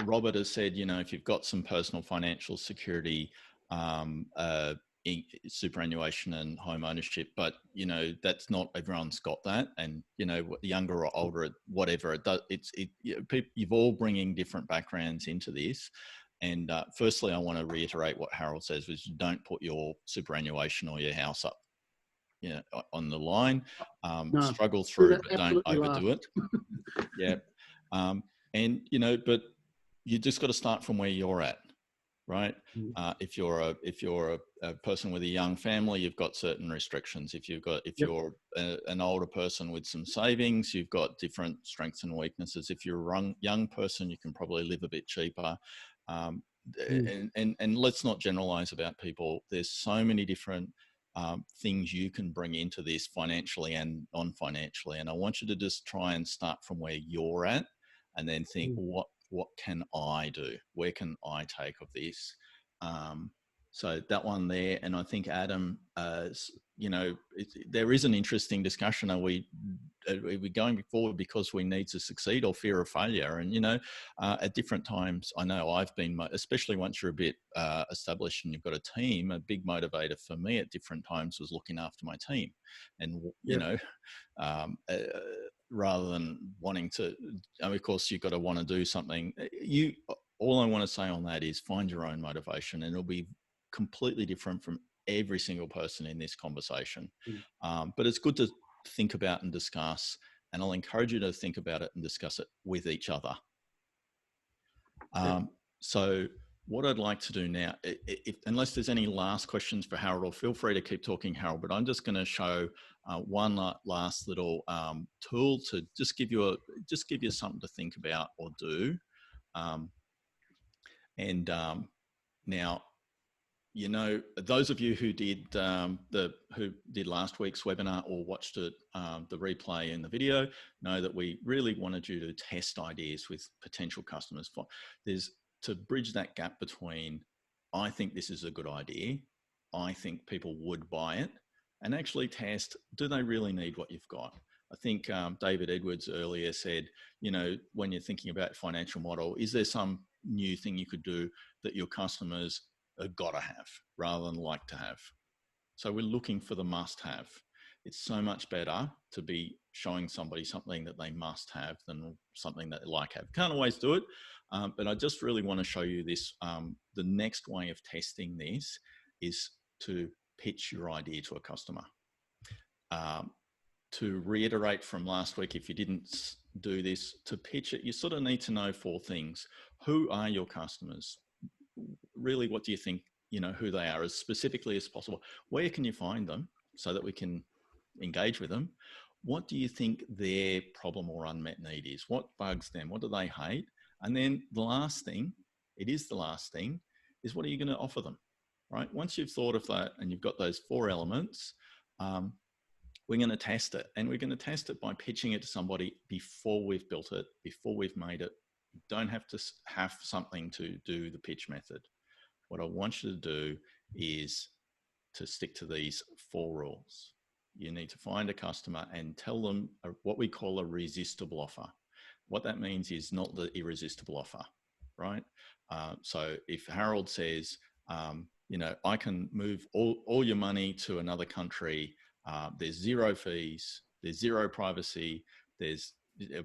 Robert has said, you know, if you've got some personal financial security, superannuation and home ownership, but you know that's not everyone's got that, and you know younger or older, whatever it does, you've all bringing different backgrounds into this. And firstly, I want to reiterate what Harold says: was don't put your superannuation or your house up, you know, on the line. No, struggle through, but don't absolutely overdo it. Yeah, and you know, but you just got to start from where you're at. Right. If you're a person with a young family, you've got certain restrictions. If you're an older person with some savings, you've got different strengths and weaknesses. If you're a young person, you can probably live a bit cheaper. And let's not generalize about people. There's so many different things you can bring into this financially and non-financially. And I want you to just try and start from where you're at, and then think, what can I do? Where can I take of this? So that one there, and I think Adam, you know, there is an interesting discussion. Are we going forward because we need to succeed, or fear of failure? And you know, at different times, I know I've been, especially once you're a bit established and you've got a team. A big motivator for me at different times was looking after my team, and you know. Rather than wanting to, of course, you've got to want to do something. All I want to say on that is find your own motivation, and it'll be completely different from every single person in this conversation. But it's good to think about and discuss, and I'll encourage you to think about it and discuss it with each other. So what I'd like to do now, unless there's any last questions for Harold, or feel free to keep talking, Harold, but I'm just going to show one last little tool to just give you something to think about or do. Now, you know, those of you who did last week's webinar or watched it, the replay in the video, know that we really wanted you to test ideas with potential customers. There's to bridge that gap between, I think this is a good idea, I think people would buy it, and actually test, do they really need what you've got? I think David Edwards earlier said, you know, when you're thinking about financial model, is there some new thing you could do that your customers have got to have rather than like to have? So we're looking for the must have. It's so much better to be showing somebody something that they must have than something that they like have. Can't always do it, but I just really want to show you this. The next way of testing this is to pitch your idea to a customer. To reiterate from last week, if you didn't do this, to pitch it, you sort of need to know 4 things. Who are your customers? Really, what do you think, you know, who they are as specifically as possible? Where can you find them so that we can engage with them? What do you think their problem or unmet need is? What bugs them? What do they hate? And then the last thing, is what are you going to offer them, right? Once you've thought of that and you've got those 4 elements, we're going to test it, and we're going to test it by pitching it to somebody before we've built it, before we've made it. You don't have to have something to do the pitch method. What I want you to do is to stick to these 4 rules. You need to find a customer and tell them what we call a resistible offer. What that means is not the irresistible offer, right? So if Harold says, you know, I can move all your money to another country, there's 0 fees, there's 0 privacy, there's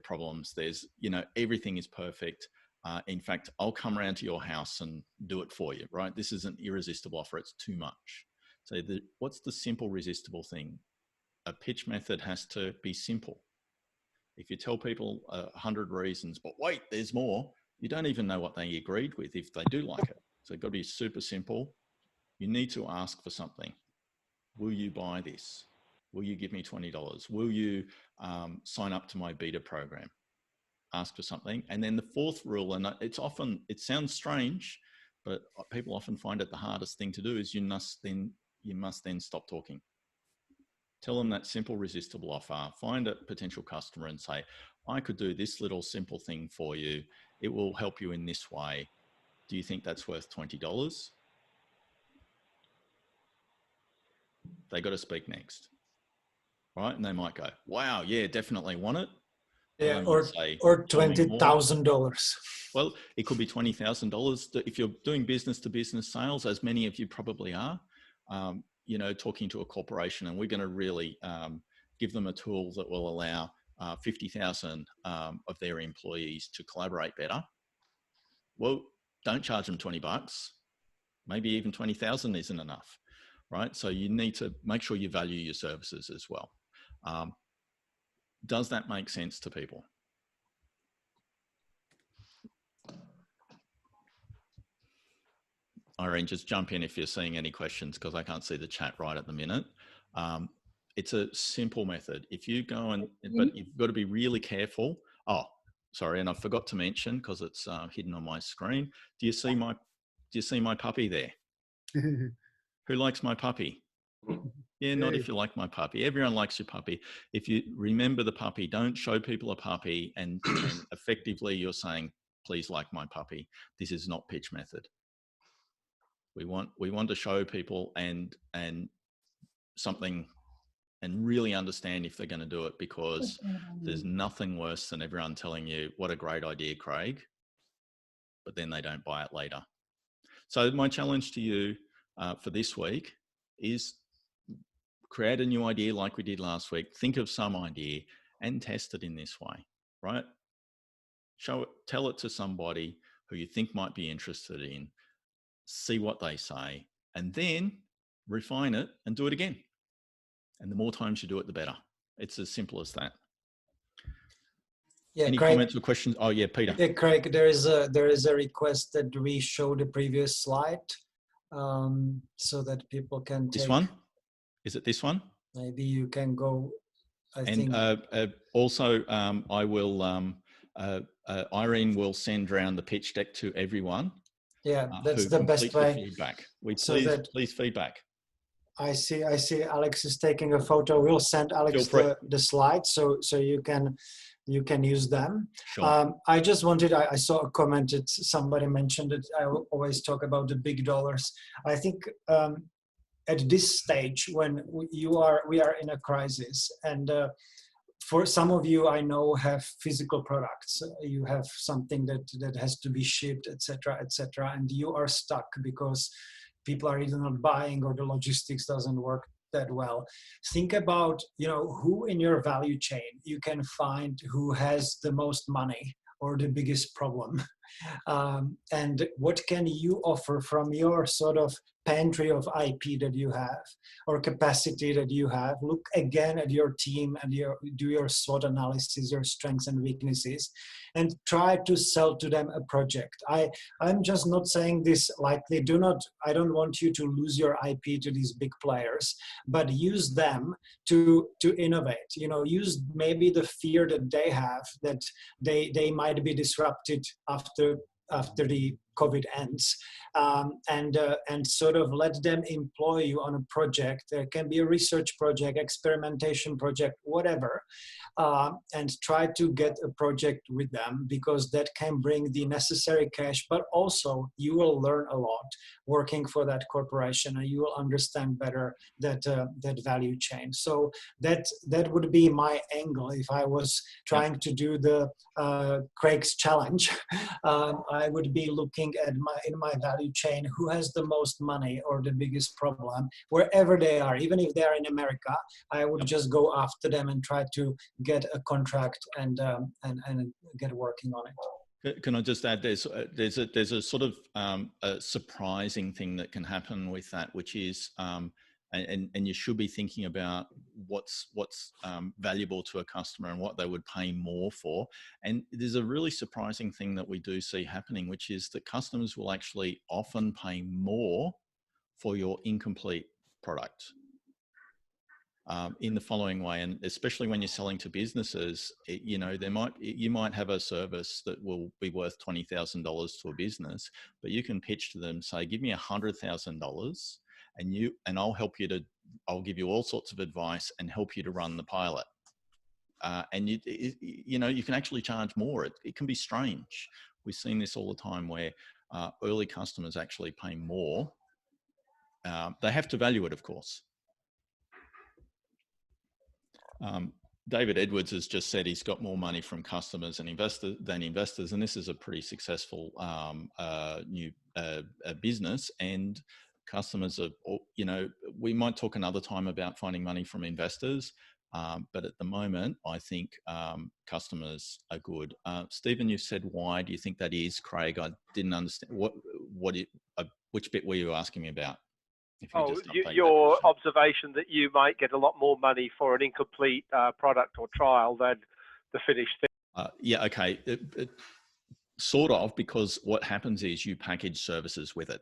problems, there's, you know, everything is perfect. In fact, I'll come around to your house and do it for you, right? This is an irresistible offer. It's too much. So what's the simple resistible thing? A pitch method has to be simple. If you tell people 100 reasons, but wait, there's more, you don't even know what they agreed with if they do like it. So it's got to be super simple. You need to ask for something. Will you buy this? Will you give me $20? Will you sign up to my beta program? Ask for something. And then the 4th rule, and it sounds strange, but people often find it the hardest thing to do, is you must then stop talking. Tell them that simple resistible offer. Find a potential customer and say, I could do this little simple thing for you. It will help you in this way. Do you think that's worth $20? They got to speak next, right? And they might go, wow, yeah, definitely want it. Well, Yeah, they might say, or "Tell me more." $20,000. Well, it could be $20,000. If you're doing business to business sales, as many of you probably are, you know, talking to a corporation, and we're going to really give them a tool that will allow 50,000 of their employees to collaborate better. Well, don't charge them $20. Maybe even 20,000 isn't enough, right? So you need to make sure you value your services as well. Does that make sense to people? Irene, just jump in if you're seeing any questions, because I can't see the chat right at the minute. It's a simple method. If you go and, but you've got to be really careful. Oh, sorry, and I forgot to mention, because it's hidden on my screen. Do you see my puppy there? Who likes my puppy? Yeah, not if you like my puppy. Everyone likes your puppy. If you remember the puppy, don't show people a puppy and effectively you're saying, please like my puppy. This is not pitch method. We want to show people and something and really understand if they're going to do it, because there's nothing worse than everyone telling you what a great idea, Craig, but then they don't buy it later. So my challenge to you for this week is create a new idea like we did last week. Think of some idea and test it in this way, right? Show it, tell it to somebody who you think might be interested in, see what they say, and then refine it and do it again. And the more times you do it, the better. It's as simple as that. Yeah, any Craig, comments or questions? Oh yeah, Peter. Yeah, Craig, there is a request that we show the previous slide so that people can take. This one? Is it this one? Maybe you can go, I think. Also, I will, Irene will send around the pitch deck to everyone. Yeah, that's the best way. Feedback. Please feedback. I see Alex is taking a photo. We'll send Alex the slides so you can use them. Sure. I just wanted, I saw a comment that somebody mentioned that I always talk about the big dollars. I think at this stage when we are in a crisis, and for some of you I know have physical products, you have something that has to be shipped, etc., and you are stuck because people are either not buying or the logistics doesn't work that well. Think about, who in your value chain you can find who has the most money or the biggest problem. And what can you offer from your sort of pantry of IP that you have or capacity that you have? Look again at your team and do your SWOT analysis, your strengths and weaknesses, and try to sell to them a project. I'm just not saying this lightly. I don't want you to lose your IP to these big players, but use them to innovate. Use maybe the fear that they have that they might be disrupted after the COVID ends, and sort of let them employ you on a project. There can be a research project, experimentation project, whatever, and try to get a project with them, because that can bring the necessary cash, but also you will learn a lot working for that corporation, and you will understand better that value chain. So that would be my angle if I was trying to do the Craig's challenge. I would be looking at in my value chain who has the most money or the biggest problem wherever they are. Even if they are in America, I would just go after them and try to get a contract and get working on it. Can I just add, there's a sort of a surprising thing that can happen with that, which is and you should be thinking about what's valuable to a customer and what they would pay more for. And there's a really surprising thing that we do see happening, which is that customers will actually often pay more for your incomplete product. In the following way, and especially when you're selling to businesses, you might have a service that will be worth $20,000 to a business, but you can pitch to them, say, give me $100,000 and I'll give you all sorts of advice and help you to run the pilot. And you can actually charge more. It can be strange. We've seen this all the time where early customers actually pay more. They have to value it, of course. David Edwards has just said he's got more money from customers and investors, and this is a pretty successful new business. And customers are, you know, we might talk another time about finding money from investors, but at the moment, I think customers are good. Stephen, you said why do you think that is? Craig, I didn't understand which bit were you asking me about? Your observation that you might get a lot more money for an incomplete product or trial than the finished thing. Yeah, okay. Sort of, because what happens is you package services with it,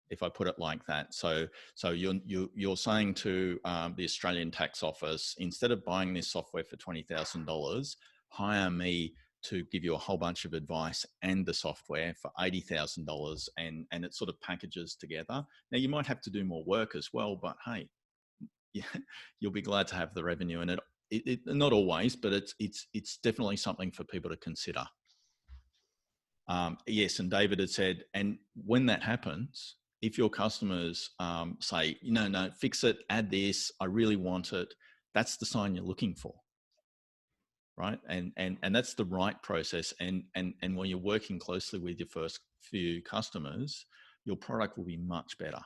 if I put it like that. So you're saying to the Australian Tax Office, instead of buying this software for $20,000, hire me to give you a whole bunch of advice and the software for $80,000, and it sort of packages together. Now you might have to do more work as well, but hey, yeah, you'll be glad to have the revenue. And it not always, but it's definitely something for people to consider. Yes, and David had said, and when that happens, if your customers say, no, fix it, add this, I really want it, that's the sign you're looking for. Right, and that's the right process, and when you're working closely with your first few customers, your product will be much better.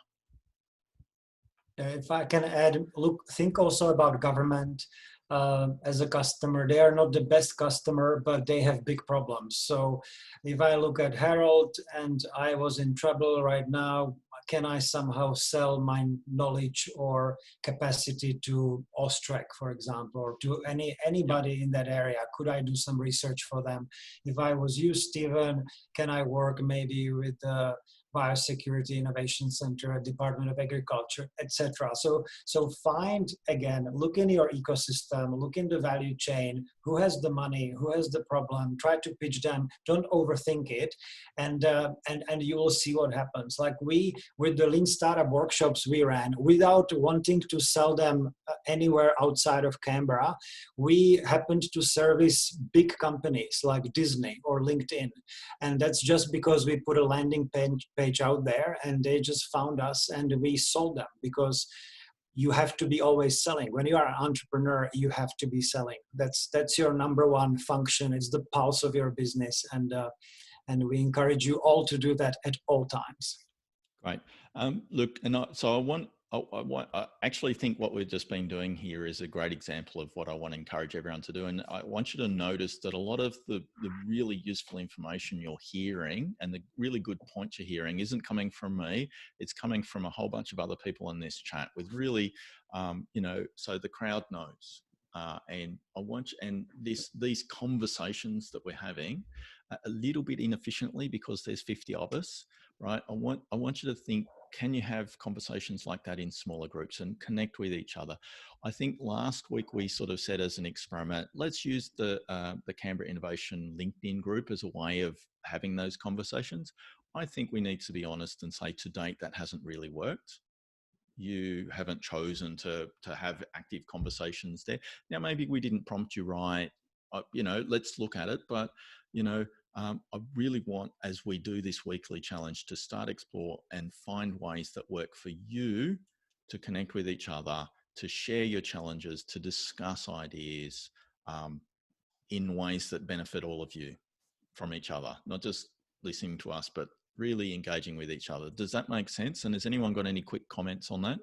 If I can add, think also about government as a customer. They are not the best customer, but they have big problems. So if I look at Harold and I was in trouble right now, can I somehow sell my knowledge or capacity to Austrec, for example, or to anybody in that area? Could I do some research for them? If I was you, Stephen, can I work maybe with the Biosecurity Innovation Center, Department of Agriculture, etc. So find, again, look in your ecosystem, look in the value chain, who has the money, who has the problem, try to pitch them, don't overthink it, and you will see what happens. Like with the Lean Startup workshops we ran, without wanting to sell them anywhere outside of Canberra, we happened to service big companies like Disney or LinkedIn. And that's just because we put a landing page out there and they just found us and we sold them, because you have to be always selling. When you are an entrepreneur, you have to be selling. That's your number one function. It's the pulse of your business, and we encourage you all to do that at all times. Great. Look, I actually think what we've just been doing here is a great example of what I want to encourage everyone to do. And I want you to notice that a lot of the really useful information you're hearing and the really good points you're hearing isn't coming from me. It's coming from a whole bunch of other people in this chat with really, so the crowd knows. And I want you, and these conversations that we're having a little bit inefficiently because there's 50 of us, right? I want you to think, can you have conversations like that in smaller groups and connect with each other? I think last week we sort of said as an experiment, let's use the Canberra Innovation LinkedIn group as a way of having those conversations. I think we need to be honest and say to date that hasn't really worked. You haven't chosen to have active conversations there. Now, maybe we didn't prompt you right. Let's look at it. But, I really want, as we do this weekly challenge, to start explore and find ways that work for you to connect with each other, to share your challenges, to discuss ideas in ways that benefit all of you from each other, not just listening to us, but really engaging with each other. Does that make sense? And has anyone got any quick comments on that?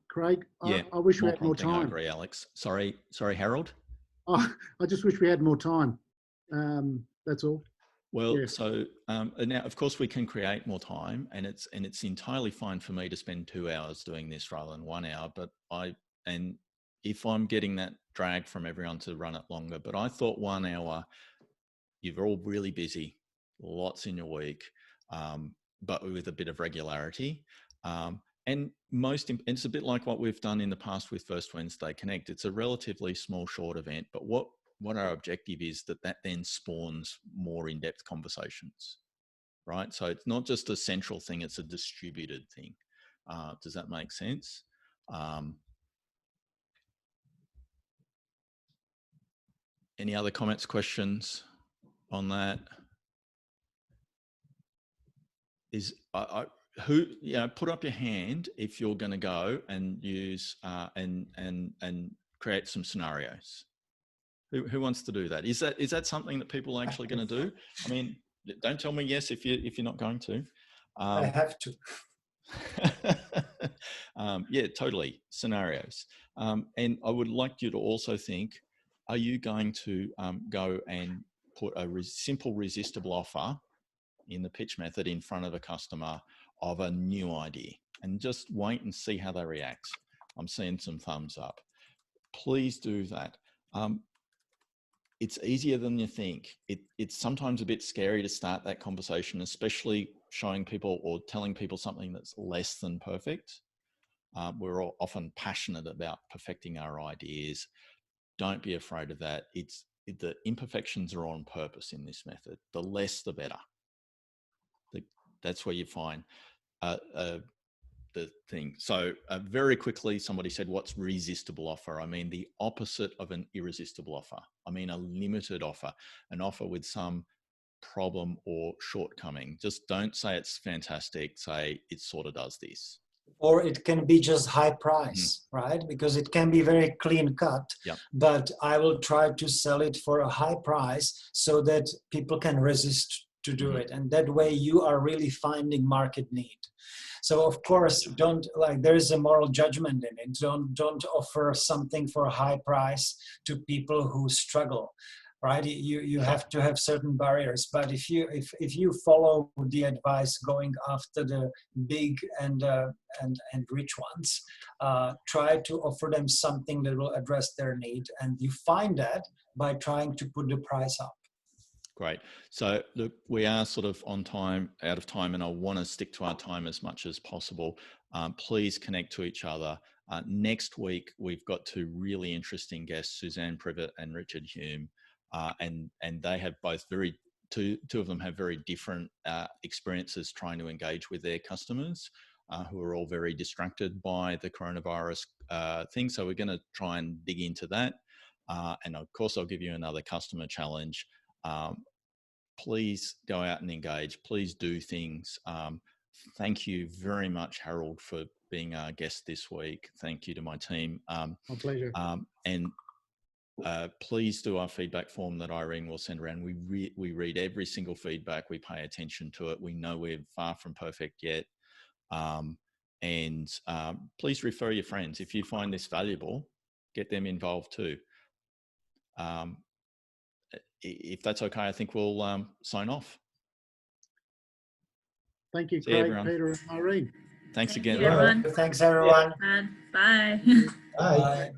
Craig, yeah, I wish we had more time. I agree, Alex. Sorry, Harold. Oh, I just wish we had more time. That's all. Well, yeah. So now, of course, we can create more time, and it's entirely fine for me to spend 2 hours doing this rather than 1 hour. But if I'm getting that drag from everyone to run it longer, but I thought 1 hour. You're all really busy, lots in your week, but with a bit of regularity. And it's a bit like what we've done in the past with First Wednesday Connect. It's a relatively small, short event, but what our objective is that then spawns more in-depth conversations, right? So it's not just a central thing, it's a distributed thing. Does that make sense? Any other comments, questions on that? is who, you know, put up your hand if you're going to go and use and create some scenarios. Who wants to do that? Is that something that people are actually going to do? I mean, don't tell me yes if you're not going to. I have to. Yeah, totally. Scenarios. And I would like you to also think, are you going to go and put a simple resistible offer in the pitch method in front of a customer of a new idea, and just wait and see how they react? I'm seeing some thumbs up. Please do that. It's easier than you think. It's sometimes a bit scary to start that conversation, especially showing people or telling people something that's less than perfect. We're all often passionate about perfecting our ideas. Don't be afraid of that. The imperfections are on purpose in this method. The less, the better. That's where you find the thing. So very quickly, somebody said, what's resistible offer? I mean, the opposite of an irresistible offer. I mean, a limited offer, an offer with some problem or shortcoming. Just don't say it's fantastic. Say it sort of does this. Or it can be just high price, right? Because it can be very clean cut, but I will try to sell it for a high price so that people can resist to do it. And that way you are really finding market need. So of course, there is a moral judgment in it. Don't offer something for a high price to people who struggle. Right, you have to have certain barriers, but if you follow the advice going after the big and rich ones, try to offer them something that will address their need, and you find that by trying to put the price up. Great. So look, we are sort of on time, out of time, and I want to stick to our time as much as possible. Please connect to each other. Next week, we've got two really interesting guests, Suzanne Privet and Richard Hume. And they have both two of them have very different experiences trying to engage with their customers who are all very distracted by the coronavirus thing. So we're going to try and dig into that. And of course, I'll give you another customer challenge. Please go out and engage. Please do things. Thank you very much, Harold, for being our guest this week. Thank you to my team. My pleasure. And please do our feedback form that Irene will send around. We read every single feedback. We pay attention to it. We know we're far from perfect yet. Please refer your friends. If you find this valuable, get them involved too. If that's okay, I think we'll sign off. Thank you, Craig, Peter, and Irene. Thanks again. Thank you, everyone. Thanks, everyone. Bye. Bye.